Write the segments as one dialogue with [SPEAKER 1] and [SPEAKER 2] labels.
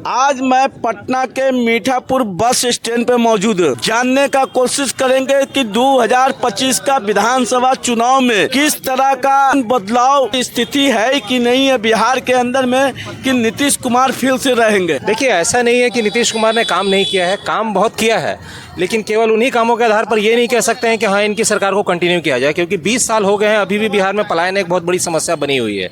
[SPEAKER 1] आज मैं पटना के मीठापुर बस स्टैंड पे मौजूद हूँ। जानने का कोशिश करेंगे कि 2025 का विधानसभा चुनाव में किस तरह का बदलाव स्थिति है कि नहीं है बिहार के अंदर में, कि नीतीश कुमार फिर से रहेंगे।
[SPEAKER 2] देखिए, ऐसा नहीं है कि नीतीश कुमार ने काम नहीं किया है, काम बहुत किया है, लेकिन केवल उन्हीं कामों के आधार पर ये नहीं कह सकते हैं कि हाँ इनकी सरकार को कंटिन्यू किया जाए, क्योंकि 20 साल हो गए हैं, अभी भी बिहार में पलायन एक बहुत बड़ी समस्या बनी हुई है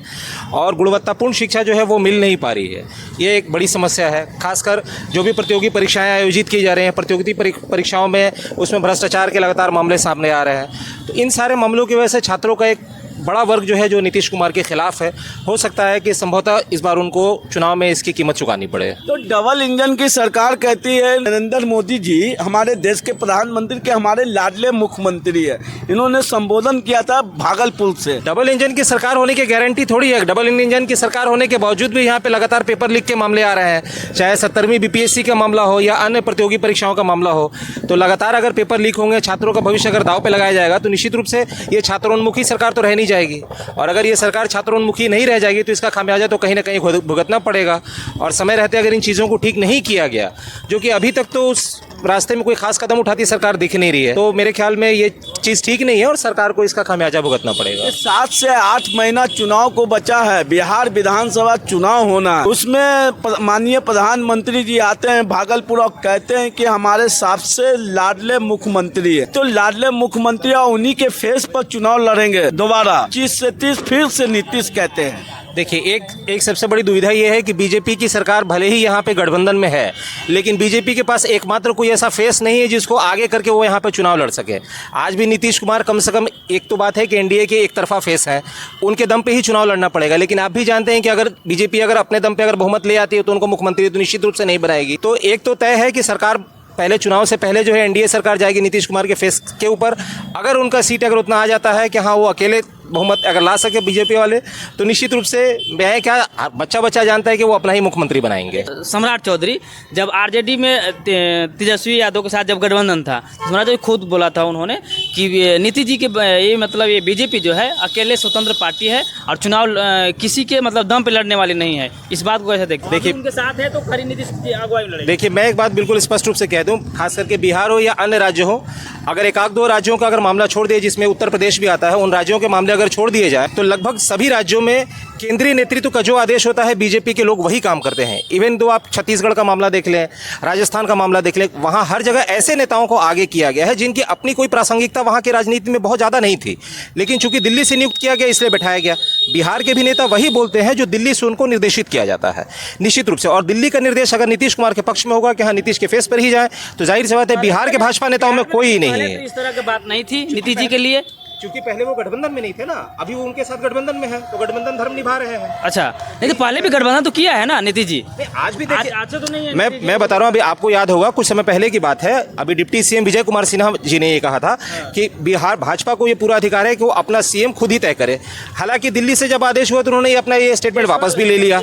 [SPEAKER 2] और गुणवत्तापूर्ण शिक्षा जो है वो मिल नहीं पा रही है। ये एक बड़ी समस्या है। खासकर जो भी प्रतियोगी परीक्षाएं आयोजित की जा रही हैं, प्रतियोगिता परीक्षाओं में उसमें भ्रष्टाचार के लगातार मामले सामने आ रहे हैं। तो इन सारे मामलों की वजह से छात्रों का एक बड़ा वर्ग जो है जो नीतीश कुमार के खिलाफ है। हो सकता है कि संभवतः इस बार उनको चुनाव में इसकी कीमत चुकानी पड़े।
[SPEAKER 1] तो डबल इंजन की सरकार कहती है नरेंद्र मोदी जी हमारे देश के प्रधानमंत्री के हमारे लाडले मुख्यमंत्री है। इन्होंने संबोधन किया था भागलपुर से।
[SPEAKER 2] डबल इंजन की सरकार होने की गारंटी थोड़ी है। डबल इंजन की सरकार होने के बावजूद भी यहाँ पे लगातार पेपर लीक के मामले आ रहे हैं, चाहे 70वीं बीपीएससी का मामला हो या अन्य प्रतियोगी परीक्षाओं का मामला हो। तो लगातार अगर पेपर लीक होंगे, छात्रों का भविष्य अगर दांव पे लगाया जाएगा, तो निश्चित रूप से ये छात्रोन्मुखी सरकार तो रह नहीं जाएगी। और अगर ये सरकार छात्रोन्मुखी नहीं रह जाएगी तो इसका खामियाजा तो कहीं ना कहीं भुगतना पड़ेगा। और समय रहते अगर इन चीज़ों को ठीक नहीं किया गया, जो कि अभी तक तो उस रास्ते में कोई खास कदम उठाती सरकार दिख नहीं रही है, तो मेरे ख्याल में ये चीज़ ठीक नहीं है और सरकार को इसका खामियाजा भुगतना पड़ेगा।
[SPEAKER 1] 7 से 8 महीना चुनाव को बचा है, बिहार विधानसभा चुनाव होना, उसमें माननीय प्रधानमंत्री जी आते हैं भागलपुर और कहते हैं कि हमारे सबसे लाडले मुख्यमंत्री है। तो लाडले मुख्यमंत्री और उन्हीं के फेस पर चुनाव लड़ेंगे दोबारा 25 से 30 फिर से नीतीश कहते हैं।
[SPEAKER 2] देखिए, एक सबसे बड़ी दुविधा ये है कि बीजेपी की सरकार भले ही यहाँ पे गठबंधन में है, लेकिन बीजेपी के पास एकमात्र कोई ऐसा फेस नहीं है जिसको आगे करके वो यहाँ पे चुनाव लड़ सके। आज भी नीतीश कुमार कम से कम, एक तो बात है कि एनडीए के एक तरफा फेस है, उनके दम पे ही चुनाव लड़ना पड़ेगा। लेकिन आप भी जानते हैं कि अगर बीजेपी अगर अपने दम पे अगर बहुमत ले आती है तो उनको मुख्यमंत्री तो निश्चित रूप से नहीं बनाएगी। तो एक तो तय है कि सरकार पहले चुनाव से पहले जो है एनडीए सरकार जाएगी नीतीश कुमार के फेस के ऊपर। अगर उनका सीट अगर उतना आ जाता है कि हाँ वो अकेले बहुमत अगर ला सके बीजेपी वाले, तो निश्चित रूप से मैं क्या बच्चा जानता है कि वो अपना ही मुख्यमंत्री बनाएंगे।
[SPEAKER 3] सम्राट चौधरी जब आरजेडी में तेजस्वी यादव के साथ जब गठबंधन था, सम्राट चौधरी खुद बोला था उन्होंने कि नीतीश जी के ये मतलब ये बीजेपी जो है अकेले स्वतंत्र पार्टी है और चुनाव किसी के मतलब दम पे लड़ने वाली नहीं है। इस बात को कैसे देखते?
[SPEAKER 2] देखिए,
[SPEAKER 3] उनके साथ है तो खरी नीतीश जी अगुवाई लड़ेगी।
[SPEAKER 2] देखिए, मैं एक बात बिल्कुल स्पष्ट रूप से कह दूं, खास करके बिहार हो या अन्य राज्य हो, अगर एक आध दो राज्यों का अगर मामला छोड़ दिए, जिसमें उत्तर प्रदेश भी आता है, उन राज्यों के मामले अगर छोड़ दिए जाए तो लगभग सभी राज्यों में केंद्रीय नेतृत्व का जो आदेश होता है बीजेपी के लोग वही काम करते हैं। इवन दो आप छत्तीसगढ़ का मामला देख लें, राजस्थान का मामला देख लें, वहाँ हर जगह ऐसे नेताओं को आगे किया गया है जिनकी अपनी कोई प्रासंगिकता वहाँ की राजनीति में बहुत ज़्यादा नहीं थी, लेकिन चूंकि दिल्ली से नियुक्त किया गया इसलिए बैठाया गया। बिहार के भी नेता वही बोलते हैं जो दिल्ली से उनको निर्देशित किया जाता है निश्चित रूप से। और दिल्ली का निर्देश अगर नीतीश कुमार के पक्ष में होगा कि हाँ नीतीश के फेस पर ही जाए, तो जाहिर सी बात है बिहार के भाजपा नेताओं में कोई नहीं है।
[SPEAKER 3] इस तरह की बात नहीं थी नीतीश जी के लिए,
[SPEAKER 2] क्योंकि पहले वो गठबंधन में नहीं थे ना, अभी वो उनके साथ गठबंधन में है तो गठबंधन धर्म निभा रहे हैं।
[SPEAKER 3] अच्छा, नहीं तो पहले भी गठबंधन तो किया है ना नीतीश जी।
[SPEAKER 2] आज भी देखिए,
[SPEAKER 3] आज तो नहीं है।
[SPEAKER 2] मैं बता रहा हूँ, अभी आपको याद होगा कुछ समय पहले की बात है, अभी डिप्टी सीएम विजय कुमार सिन्हा जी ने ये कहा था कि बिहार भाजपा को ये पूरा अधिकार है कि वो अपना सीएम खुद ही तय करे। हालांकि दिल्ली से जब आदेश हुआ तो उन्होंने अपना ये स्टेटमेंट वापस भी ले लिया।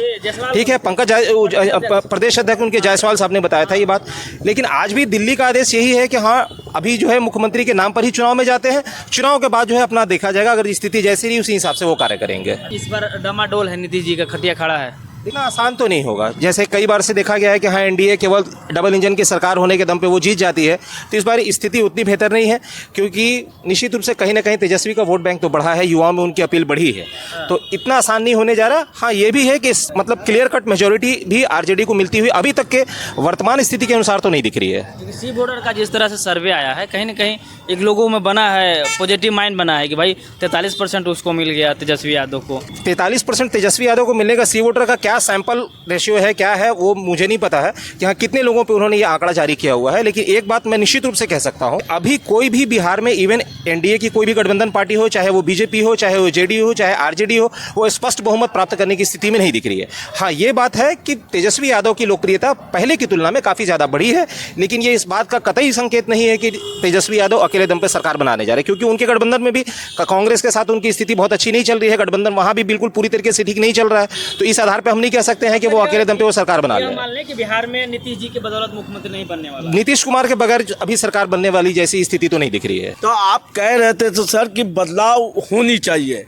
[SPEAKER 2] ठीक है, प्रदेश अध्यक्ष उनके जायसवाल साहब ने बताया था ये बात। लेकिन आज भी दिल्ली का आदेश यही है कि हाँ अभी जो है मुख्यमंत्री के नाम पर ही चुनाव में जाते हैं, चुनाव के बाद जो है अपना देखा जाएगा, अगर स्थिति जैसी रही उसी हिसाब से वो कार्य करेंगे।
[SPEAKER 3] इस बार डमाडोल है नीतीश जी का, खटिया खड़ा है।
[SPEAKER 2] इतना आसान तो नहीं होगा। जैसे कई बार से देखा गया है कि हाँ एनडीए केवल डबल इंजन की सरकार होने के दम पे वो जीत जाती है, तो इस बार स्थिति उतनी बेहतर नहीं है, क्योंकि निश्चित रूप से कहीं ना कहीं तेजस्वी का वोट बैंक तो बढ़ा है, युवाओं में उनकी अपील बढ़ी है, तो इतना आसान नहीं होने जा रहा। हाँ ये भी है कि मतलब क्लियर कट मेजोरिटी भी आरजेडी को मिलती हुई अभी तक के वर्तमान स्थिति के अनुसार तो नहीं दिख रही है।
[SPEAKER 3] सी बॉर्डर का जिस तरह से सर्वे आया है, कहीं ना कहीं एक लोगों में बना है, पॉजिटिव माइंड बना है कि भाई 43% उसको मिल गया तेजस्वी यादव को।
[SPEAKER 2] 43% तेजस्वी यादव को मिलने का सी वोटर का क्या सैंपल रेशियो है, क्या है, वो मुझे नहीं पता है कि हाँ कितने लोगों पे उन्होंने ये आंकड़ा जारी किया हुआ है। लेकिन एक बात मैं निश्चित रूप से कह सकता हूँ, अभी कोई भी बिहार में इवन एनडीए की कोई भी गठबंधन पार्टी हो, चाहे वो बीजेपी हो, चाहे वो जेडीयू हो, चाहे आरजेडी हो, वो स्पष्ट बहुमत प्राप्त करने की स्थिति में नहीं दिख रही है। हाँ ये बात है कि तेजस्वी यादव की लोकप्रियता पहले की तुलना में काफ़ी ज़्यादा बढ़ी है, लेकिन ये इस बात का कतई संकेत नहीं है कि तेजस्वी यादव अकेले दम पर सरकार बनाने जा रहे हैं, क्योंकि उनके गठबंधन में भी कांग्रेस के साथ उनकी स्थिति बहुत अच्छी नहीं चल रही है, गठबंधन वहाँ भी बिल्कुल पूरी तरीके से ठीक नहीं चल रहा है। तो इस आधार पर हम नहीं कह सकते हैं कि वो अकेले दम पे वो सरकार बना ले।
[SPEAKER 3] मान लें कि बिहार में नीतीश जी के बदौलत मुख्यमंत्री नहीं बनने वाला,
[SPEAKER 2] नीतीश कुमार के बगैर अभी सरकार बनने वाली जैसी स्थिति तो नहीं दिख रही है।
[SPEAKER 1] तो आप कह रहे थे तो सर कि बदलाव होनी चाहिए,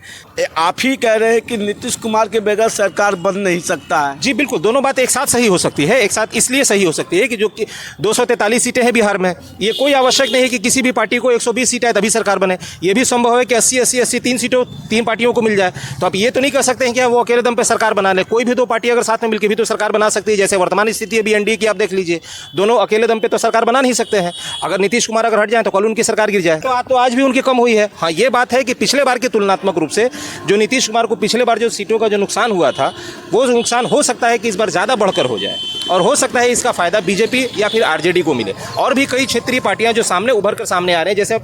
[SPEAKER 1] आप ही कह रहे हैं कि नीतीश कुमार के बगैर सरकार बन नहीं सकता है।
[SPEAKER 2] जी बिल्कुल, दोनों बात एक साथ सही हो सकती है। एक साथ इसलिए सही हो सकती है कि जो कि 243 सीटें हैं बिहार में, ये कोई आवश्यक नहीं है कि किसी भी पार्टी को 120 सीटें आए तभी सरकार बने। ये भी संभव है कि 80 3 सीटों 3 पार्टियों को मिल जाए। तो आप ये तो नहीं कह सकते हैं कि वो अकेले दम पे सरकार बना ले। कोई भी 2 पार्टी अगर साथ में मिलकर भी तो सरकार बना सकती है। जैसे वर्तमान स्थिति है एनडीए की, आप देख लीजिए, दोनों अकेले दम पे तो सरकार बना नहीं सकते हैं। अगर नीतीश कुमार अगर हट जाए तो कल उनकी सरकार गिर जाए। तो आज भी उनकी कम हुई है। हाँ, ये बात है कि पिछले बार के तुलनात्मक रूप से जो नीतीश कुमार को पिछले बार जो सीटों का जो नुकसान हुआ था, वो नुकसान हो सकता है कि इस बार ज़्यादा बढ़कर हो जाए, और हो सकता है इसका फायदा बीजेपी या फिर आरजेडी को मिले। और भी कई क्षेत्रीय पार्टियां जो सामने उभर कर सामने आ रहे हैं, जैसे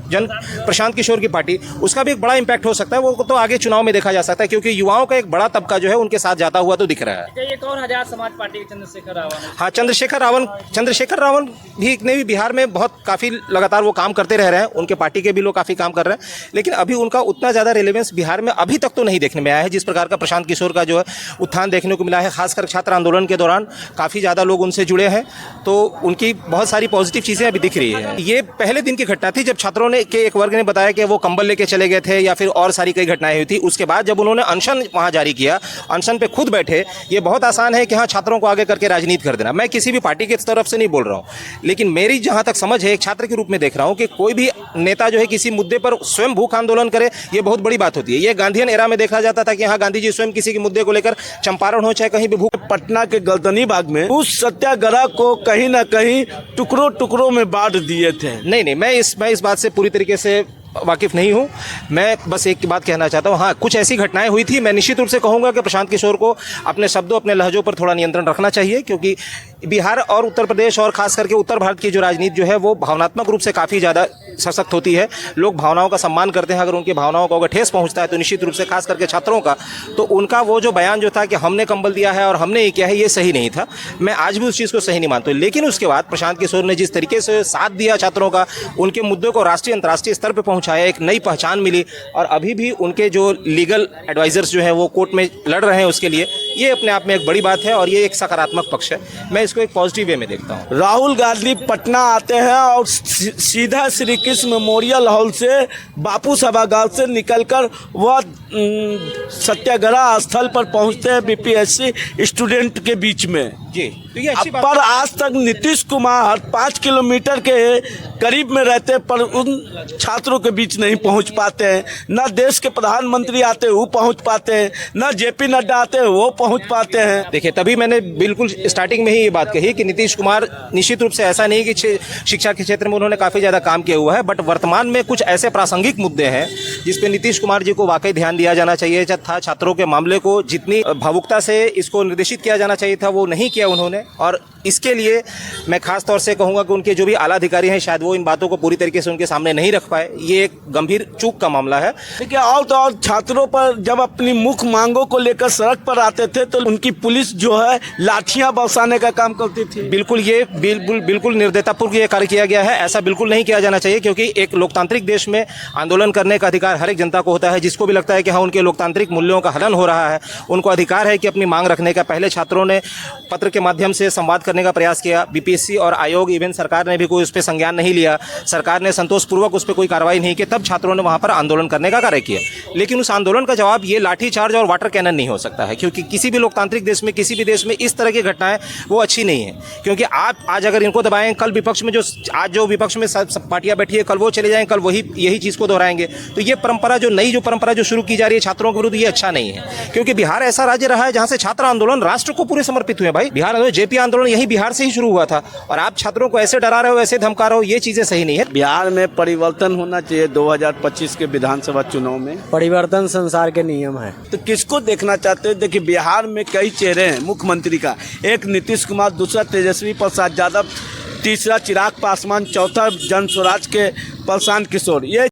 [SPEAKER 2] प्रशांत किशोर की पार्टी, उसका भी एक बड़ा इंपैक्ट हो सकता है। वो तो आगे चुनाव में देखा जा सकता है, क्योंकि युवाओं का एक बड़ा तबका जो है उनके साथ जाता हुआ तो दिख रहा है।
[SPEAKER 3] एक और आजाद समाज पार्टी के चंद्रशेखर रावण।
[SPEAKER 2] हाँ, चंद्रशेखर रावण भी बिहार में बहुत काफ़ी लगातार वो काम करते रह रहे हैं। उनके पार्टी के भी लोग काफ़ी काम कर रहे हैं, लेकिन अभी उनका उतना ज़्यादा रेलेवेंस बिहार में अभी तक तो नहीं देखने में आया है जिस प्रकार का प्रशांत किशोर का जो है उत्थान देखने को मिला है। खासकर छात्र आंदोलन के दौरान काफ़ी ज़्यादा लोग उनसे जुड़े हैं, तो उनकी बहुत सारी पॉजिटिव चीज़ें अभी दिख रही है। ये पहले दिन की घटना थी जब छात्रों ने के एक वर्ग ने बताया कि वो कंबल लेके चले गए थे, या फिर और सारी कई घटनाएं हुई थी। उसके बाद जब उन्होंने अनशन वहाँ जारी किया, अनशन पे खुद बैठे। ये बहुत आसान है कि हाँ, छात्रों को आगे करके राजनीति कर देना। मैं किसी भी पार्टी की तरफ से नहीं बोल रहा हूँ, लेकिन मेरी जहाँ तक समझ है, एक छात्र के रूप में देख रहा हूँ कि कोई भी नेता जो है किसी मुद्दे पर स्वयं भूख आंदोलन करे, ये बहुत बड़ी बात होती है। ये गांधीयन एरा में देखा जाता था कि हाँ, गांधी जी स्वयं किसी के मुद्दे को लेकर चंपारण हो चाहे कहीं भी भूख।
[SPEAKER 1] पटना के गलतनी बाग में उस सत्याग्रह को कहीं ना कहीं टुकड़ों टुकड़ों में बांट दिए थे।
[SPEAKER 2] नहीं, मैं इस बात से पूरी तरीके से वाकिफ नहीं हूँ। मैं बस एक बात कहना चाहता हूँ, हाँ, कुछ ऐसी घटनाएं हुई थी। मैं निश्चित रूप से कहूँगा कि प्रशांत किशोर को अपने शब्दों, अपने लहजों पर थोड़ा नियंत्रण रखना चाहिए, क्योंकि बिहार और उत्तर प्रदेश और खास करके उत्तर भारत की जो राजनीति जो है वो भावनात्मक रूप से काफ़ी ज़्यादा सशक्त होती है। लोग भावनाओं का सम्मान करते हैं। अगर उनकी भावनाओं को अगर ठेस पहुँचता है तो निश्चित रूप से खास करके छात्रों का, तो उनका वो जो बयान जो था कि हमने कंबल दिया है और हमने ये किया है, ये सही नहीं था। मैं आज भी उस चीज़ को सही नहीं मानता। लेकिन उसके बाद प्रशांत किशोर ने जिस तरीके से साथ दिया छात्रों का, उनके मुद्दों को राष्ट्रीय अंतर्राष्ट्रीय स्तर पर पहुँचाया, एक नई पहचान मिली, और अभी भी उनके जो लीगल एडवाइजर्स जो हैं वो कोर्ट में लड़ रहे हैं उसके लिए, ये अपने आप में एक बड़ी बात है और ये एक सकारात्मक पक्ष है। मैं इसको एक पॉजिटिव वे में देखता हूँ।
[SPEAKER 1] राहुल गांधी पटना आते हैं और सीधा श्री कृष्ण मेमोरियल हॉल से, बापू सभागार से निकलकर वह सत्याग्रह स्थल पर पहुंचते हैं बीपीएससी स्टूडेंट के बीच में।
[SPEAKER 2] जी, तो ये अच्छी बात
[SPEAKER 1] पर आज तक नीतीश कुमार 5 किलोमीटर के करीब में रहते हैं, पर उन छात्रों के बीच नहीं पहुंच पाते हैं। न देश के प्रधानमंत्री आते हैं वो पहुंच पाते हैं, न जेपी नड्डा आते हैं वो पहुंच पाते हैं।
[SPEAKER 2] देखिए, तभी मैंने बिल्कुल स्टार्टिंग में ही ये बात कही कि नीतीश कुमार निश्चित रूप से ऐसा नहीं कि शिक्षा के क्षेत्र में उन्होंने काफ़ी ज़्यादा काम किया हुआ है, बट वर्तमान में कुछ ऐसे प्रासंगिक मुद्दे हैं जिस पे नीतीश कुमार जी को वाकई ध्यान दिया जाना चाहिए था। छात्रों के मामले को जितनी भावुकता से इसको निर्देशित किया जाना चाहिए था वो नहीं किया उन्होंने, और इसके लिए मैं खास तौर से कहूँगा कि उनके जो भी आला अधिकारी हैं शायद वो इन बातों को पूरी तरीके से उनके सामने नहीं रख पाए। ये एक गंभीर चूक का मामला है।
[SPEAKER 1] देखिए, और तो और छात्रों पर जब अपनी मुख्य मांगों को लेकर सड़क पर आते थे तो उनकी पुलिस जो है लाठियां बरसाने का काम करती थी।
[SPEAKER 2] बिल्कुल, ये बिल्कुल निर्दयतापूर्वक ये कार्य किया गया है। ऐसा बिल्कुल नहीं किया जाना चाहिए, क्योंकि एक लोकतांत्रिक देश में आंदोलन करने का अधिकार हर एक जनता को होता है। जिसको भी लगता है कि हाँ, उनके लोकतांत्रिक मूल्यों का हनन हो रहा है, उनको अधिकार है कि अपनी मांग रखने का। पहले छात्रों ने पत्र के माध्यम से संवाद करने का प्रयास किया। बीपीएससी और आयोग, इवन सरकार ने भी कोई उस पर संज्ञान नहीं लिया। सरकार ने संतोषपूर्वक उस पर कोई कार्रवाई नहीं की। तब छात्रों ने वहाँ पर आंदोलन करने का कार्य किया। लेकिन उस आंदोलन का जवाब ये लाठीचार्ज और वाटर कैनन नहीं हो सकता है, क्योंकि किसी भी लोकतांत्रिक देश में, किसी भी देश में इस तरह की घटनाएं वो अच्छी नहीं है। क्योंकि आप आज अगर इनको दबाएं, कल विपक्ष में जो विपक्ष में सब पार्टियां बैठी है, कल वो चले जाएं, कल यही चीज़ को दोहराएंगे। तो ये परंपरा जो परंपरा जो शुरू की जा रही है छात्रों के विरुद्ध, ये अच्छा नहीं है। क्योंकि बिहार ऐसा राज्य रहा है जहाँ से छात्र आंदोलन राष्ट्र को पूरे समर्पित हुए। भाई, बिहार आंदोलन, जेपी आंदोलन यही बिहार से ही शुरू हुआ था, और आप छात्रों को ऐसे डरा रहे हो, ऐसे धमका रहे हो, ये चीज़ें सही नहीं है।
[SPEAKER 1] बिहार में परिवर्तन होना चाहिए 2025 के विधानसभा चुनाव में।
[SPEAKER 4] परिवर्तन संसार के नियम है।
[SPEAKER 1] तो किसको देखना चाहते हैं? देखिए, बिहार में कई चेहरे हैं मुख्यमंत्री का। एक नीतीश कुमार, दूसरा तेजस्वी प्रसाद यादव, तीसरा चिराग पासवान, चौथा जन स्वराज के प्रशांत किशोर। ये